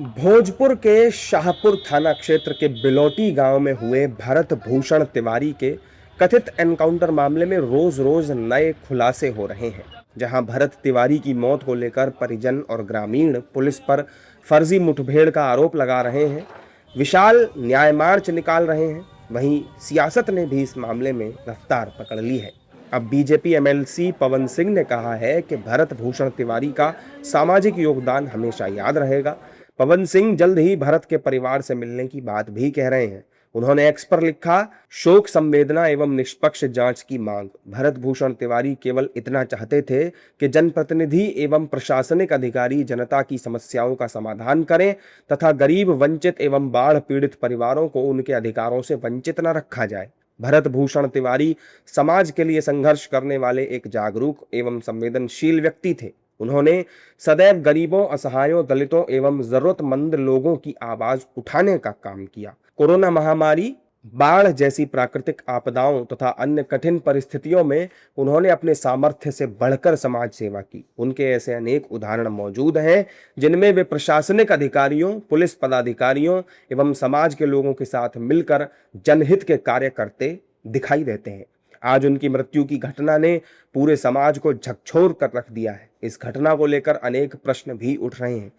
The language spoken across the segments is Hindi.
भोजपुर के शाहपुर थाना क्षेत्र के बिलौटी गांव में हुए भरत भूषण तिवारी के कथित एनकाउंटर मामले में रोज रोज नए खुलासे हो रहे हैं। जहां भरत तिवारी की मौत को लेकर परिजन और ग्रामीण पुलिस पर फर्जी मुठभेड़ का आरोप लगा रहे हैं, विशाल न्याय मार्च निकाल रहे हैं, वहीं सियासत ने भी इस मामले में रफ्तार पकड़ ली है। अब बीजेपी एमएलसी पवन सिंह ने कहा है कि भरत भूषण तिवारी का सामाजिक योगदान हमेशा याद रहेगा। पवन सिंह जल्द ही भरत के परिवार से मिलने की बात भी कह रहे हैं। उन्होंने एक्स पर लिखा, शोक संवेदना एवं निष्पक्ष जांच की मांग। भरत भूषण तिवारी केवल इतना चाहते थे कि जनप्रतिनिधि एवं प्रशासनिक अधिकारी जनता की समस्याओं का समाधान करें तथा गरीब, वंचित एवं बाढ़ पीड़ित परिवारों को उनके अधिकारों से वंचित न रखा जाए। भरत भूषण तिवारी समाज के लिए संघर्ष करने वाले एक जागरूक एवं संवेदनशील व्यक्ति थे। उन्होंने सदैव गरीबों, असहायों, दलितों एवं जरूरतमंद लोगों की आवाज उठाने का काम किया। कोरोना महामारी, बाढ़ जैसी प्राकृतिक आपदाओं तथा अन्य कठिन परिस्थितियों में उन्होंने अपने सामर्थ्य से बढ़कर समाज सेवा की। उनके ऐसे अनेक उदाहरण मौजूद हैं जिनमें वे प्रशासनिक अधिकारियों, पुलिस पदाधिकारियों एवं समाज के लोगों के साथ मिलकर जनहित के कार्य करते दिखाई देते हैं। आज उनकी मृत्यु की घटना ने पूरे समाज को झकझोर कर रख दिया है। इस घटना को लेकर अनेक प्रश्न भी उठ रहे हैं।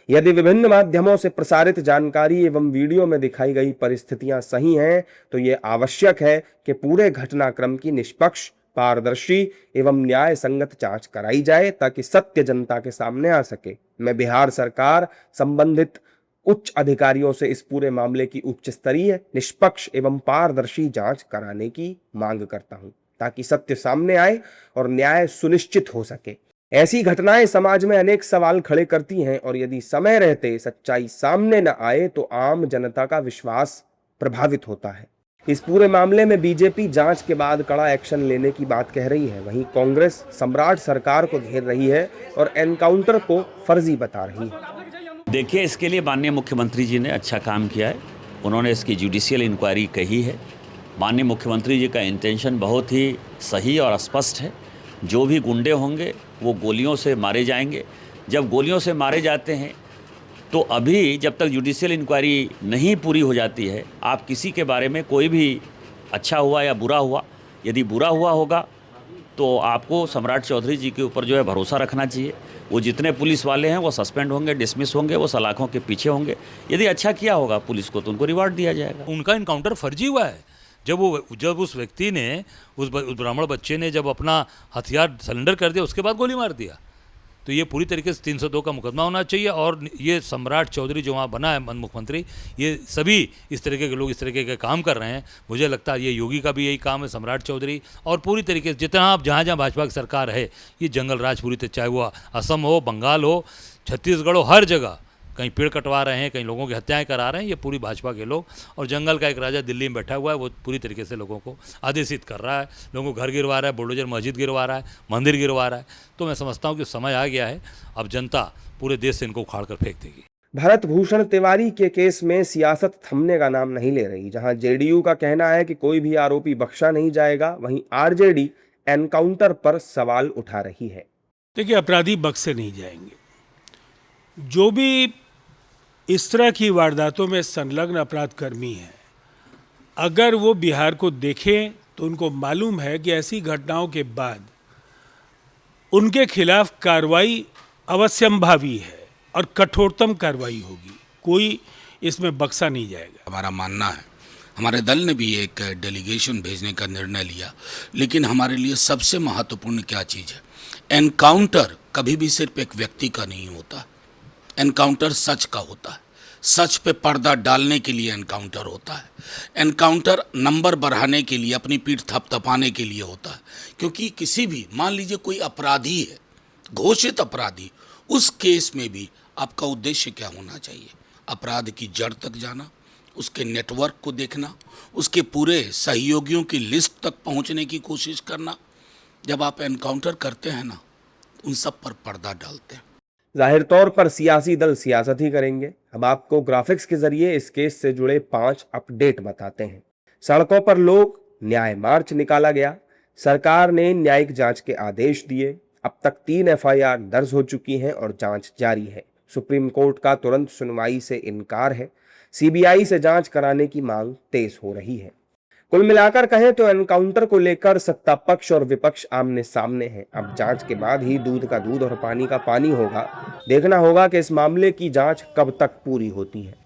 यदि विभिन्न माध्यमों से प्रसारित जानकारी एवं वीडियो में दिखाई गई परिस्थितियां सही हैं, तो ये आवश्यक है कि पूरे घटनाक्रम की निष्पक्ष, पारदर्शी एवं न्याय संगत जांच कराई जाए ताकि सत्य जनता के सामने आ सके। मैं बिहार सरकार, संबंधित उच्च अधिकारियों से इस पूरे मामले की उच्च स्तरीय, निष्पक्ष एवं पारदर्शी जांच कराने की मांग करता हूं ताकि सत्य सामने आए और न्याय सुनिश्चित हो सके। ऐसी घटनाएं समाज में अनेक सवाल खड़े करती हैं और यदि समय रहते सच्चाई सामने न आए तो आम जनता का विश्वास प्रभावित होता है। इस पूरे मामले में बीजेपी जांच के बाद कड़ा एक्शन लेने की बात कह रही है, वहीं कांग्रेस सम्राट सरकार को घेर रही है और एनकाउंटर को फर्जी बता रही है। देखिए, इसके लिए माननीय मुख्यमंत्री जी ने अच्छा काम किया है। उन्होंने इसकी जुडिशियल इंक्वायरी कही है। माननीय मुख्यमंत्री जी का इंटेंशन बहुत ही सही और स्पष्ट है। जो भी गुंडे होंगे वो गोलियों से मारे जाएंगे। जब गोलियों से मारे जाते हैं तो अभी जब तक जुडिशियल इंक्वायरी नहीं पूरी हो जाती है, आप किसी के बारे में कोई भी अच्छा हुआ या बुरा हुआ, यदि बुरा हुआ होगा तो आपको सम्राट चौधरी जी के ऊपर जो है भरोसा रखना चाहिए। वो जितने पुलिस वाले हैं वो सस्पेंड होंगे, डिसमिस होंगे, वो सलाखों के पीछे होंगे। यदि अच्छा किया होगा पुलिस को तो उनको रिवार्ड दिया जाएगा। उनका इनकाउंटर फर्जी हुआ है। जब उस व्यक्ति ने, उस ब्राह्मण बच्चे ने जब अपना हथियार सरेंडर कर दिया, उसके बाद गोली मार दिया, तो ये पूरी तरीके से 302 का मुकदमा होना चाहिए। और ये सम्राट चौधरी जो वहाँ बना है मुख्यमंत्री, ये सभी इस तरीके के लोग इस तरीके के काम कर रहे हैं। मुझे लगता है ये योगी का भी यही काम है, सम्राट चौधरी, और पूरी तरीके से जितना आप जहाँ जहाँ भाजपा की सरकार है, ये जंगल राज पूरी तरह, चाहे वो असम हो, बंगाल हो, छत्तीसगढ़ हो, हर जगह कहीं पेड़ कटवा रहे हैं, कहीं लोगों की हत्याएं करा रहे हैं, ये पूरी भाजपा के लोग। और जंगल का एक राजा दिल्ली में बैठा हुआ है, वो पूरी तरीके से लोगों को आदेशित कर रहा है, लोगों को घर गिरवा रहा है, बुलडोजर मस्जिद गिरवा रहा है, मंदिर गिरवा रहा है। तो मैं समझता हूँ कि समय आ गया है, अब जनता पूरे देश से इनको उखाड़ कर फेंक देगी। भरत भूषण तिवारी के केस में सियासत थमने का नाम नहीं ले रही। जहां जेडीयू का कहना है कि कोई भी आरोपी बख्शा नहीं जाएगा, वहीं आरजेडी एनकाउंटर पर सवाल उठा रही है। देखिए, अपराधी बख्शे नहीं जाएंगे। जो भी इस तरह की वारदातों में संलग्न अपराध कर्मी हैं, अगर वो बिहार को देखें तो उनको मालूम है कि ऐसी घटनाओं के बाद उनके खिलाफ कार्रवाई अवश्यंभावी है और कठोरतम कार्रवाई होगी। कोई इसमें बख्शा नहीं जाएगा। हमारा मानना है, हमारे दल ने भी एक डेलीगेशन भेजने का निर्णय लिया, लेकिन हमारे लिए सबसे महत्वपूर्ण क्या चीज़ है, एनकाउंटर कभी भी सिर्फ एक व्यक्ति का नहीं होता। एनकाउंटर सच का होता है। सच पे पर्दा डालने के लिए एनकाउंटर होता है। एनकाउंटर नंबर बढ़ाने के लिए, अपनी पीठ थपथपाने के लिए होता है। क्योंकि किसी भी, मान लीजिए कोई अपराधी है, घोषित अपराधी, उस केस में भी आपका उद्देश्य क्या होना चाहिए? अपराध की जड़ तक जाना, उसके नेटवर्क को देखना, उसके पूरे सहयोगियों की लिस्ट तक पहुंचने की कोशिश करना। जब आप एनकाउंटर करते हैं ना, उन सब पर पर्दा डालते हैं। जाहिर तौर पर सियासी दल सियासत ही करेंगे। अब आपको ग्राफिक्स के जरिए इस केस से जुड़े 5 अपडेट बताते हैं। सड़कों पर लोग, न्याय मार्च निकाला गया, सरकार ने न्यायिक जांच के आदेश दिए, अब तक 3 एफआईआर दर्ज हो चुकी हैं और जांच जारी है। सुप्रीम कोर्ट का तुरंत सुनवाई से इनकार है। सीबीआई से जांच कराने की मांग तेज हो रही है। कुल मिलाकर कहें तो एनकाउंटर को लेकर सत्ता पक्ष और विपक्ष आमने सामने हैं। अब जांच के बाद ही दूध का दूध और पानी का पानी होगा। देखना होगा कि इस मामले की जांच कब तक पूरी होती है।